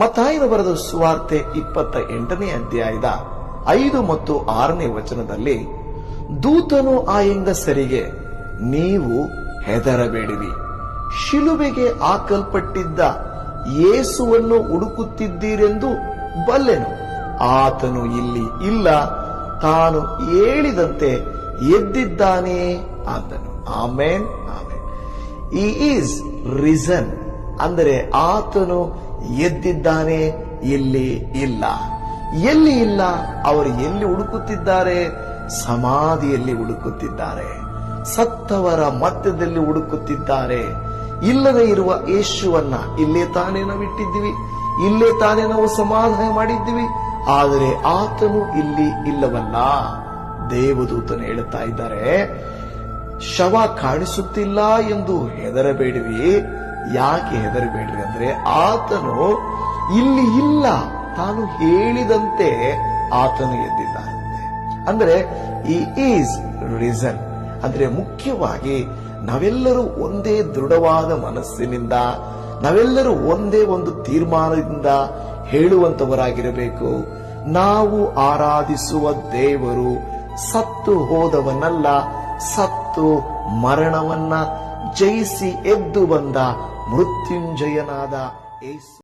ಮತ್ತಾಯನ ಬರೆದ ಸುವಾರ್ತೆ 28ನೇ ಅಧ್ಯಾಯದ 5 ಮತ್ತು 6ನೇ ವಚನದಲ್ಲಿ, ದೂತನು ಆ ಹೆಂಗಸರಿಗೆ, ನೀವು ಹೆದರಬೇಡಿರಿ, ಶಿಲುಬೆಗೆ ಹಾಕಲ್ಪಟ್ಟಿದ್ದ ಯೇಸುವನ್ನು ಹುಡುಕುತ್ತಿದ್ದೀರೆಂದು ಬಲ್ಲೆನು. ಆತನು ಇಲ್ಲಿ ಇಲ್ಲ, ತಾನು ಹೇಳಿದಂತೆ ಎದ್ದಿದ್ದಾನೆ ಅಂದನು. ಆಮೇನ್, ಆಮೇನ್. ಈ ಈಸ್ ರಿಸನ್, ಅಂದರೆ ಆತನು ಎದ್ದಿದ್ದಾನೆ, ಇಲ್ಲಿ ಇಲ್ಲ. ಎಲ್ಲಿ ಇಲ್ಲ? ಅವರು ಎಲ್ಲಿ ಹುಡುಕುತ್ತಿದ್ದಾರೆ? ಸಮಾಧಿಯಲ್ಲಿ ಹುಡುಕುತ್ತಿದ್ದಾರೆ, ಸತ್ತವರ ಮಧ್ಯದಲ್ಲಿ ಹುಡುಕುತ್ತಿದ್ದಾರೆ. ಇಲ್ಲದೆ ಇರುವ ಯೇಸುವನ್ನ ಇಲ್ಲೇ ತಾನೇ ನಾವು ಇಟ್ಟಿದ್ದೀವಿ, ಇಲ್ಲೇ ತಾನೇ ನಾವು ಸಮಾಧಾನ ಮಾಡಿದ್ದೀವಿ, ಆದರೆ ಆತನು ಇಲ್ಲಿ ಇಲ್ಲವಲ್ಲ. ದೇವದೂತನು ಹೇಳುತ್ತಾ ಇದ್ದಾರೆ, ಶವ ಕಾಣಿಸುತ್ತಿಲ್ಲ ಎಂದು ಹೆದರಬೇಡಿರಿ. ಯಾಕೆ ಹೆದರಬೇಡ್ರಿ ಅಂದ್ರೆ, ಆತನು ಇಲ್ಲಿ ಇಲ್ಲ, ತಾನು ಹೇಳಿದಂತೆ ಆತನು ಎದ್ದಿದ್ದಾನೆ. ಅಂದ್ರೆ ಈ ಈಸ್ ರೀಸನ್. ಅಂದ್ರೆ ಮುಖ್ಯವಾಗಿ ನಾವೆಲ್ಲರೂ ಒಂದೇ ದೃಢವಾದ ಮನಸ್ಸಿನಿಂದ, ನಾವೆಲ್ಲರೂ ಒಂದೇ ಒಂದು ತೀರ್ಮಾನದಿಂದ ಹೇಳುವಂತವರಾಗಿರಬೇಕು, ನಾವು ಆರಾಧಿಸುವ ದೇವರು ಸತ್ತು ಹೋದವನಲ್ಲ, ಸತ್ತು ಮರಣವನ್ನ ಜಯಿಸಿ ಎದ್ದು ಬಂದ ಮೃತ್ಯುಂಜಯನಾದ ಯೇಸು.